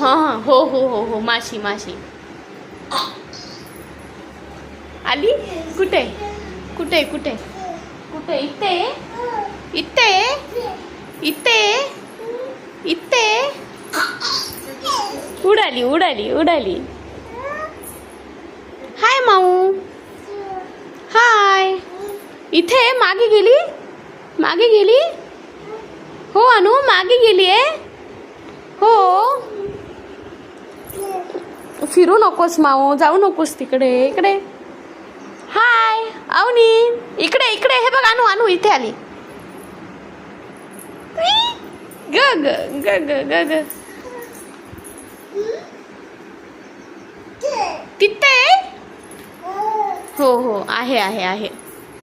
हां हां, हो हो हो हो, माशी माशी आली. कुठे कुठे कुठे कुठे? इथे इथे इथे इथे. उडाली उडाली उडाली. हाय माऊ. हाय. इथे मागे गेली. मागे गेली. हो अनु, मागे गेली आहे. हो. फिरू नकोस माऊ, जाऊ नकोस तिकडे. इकडे. हाय अवनी. इकडे इकडे. हे बघ अनु, अनु इथे आली. ग ग ग ग ग ग. तिथे. हो हो, आहे आहे आहे.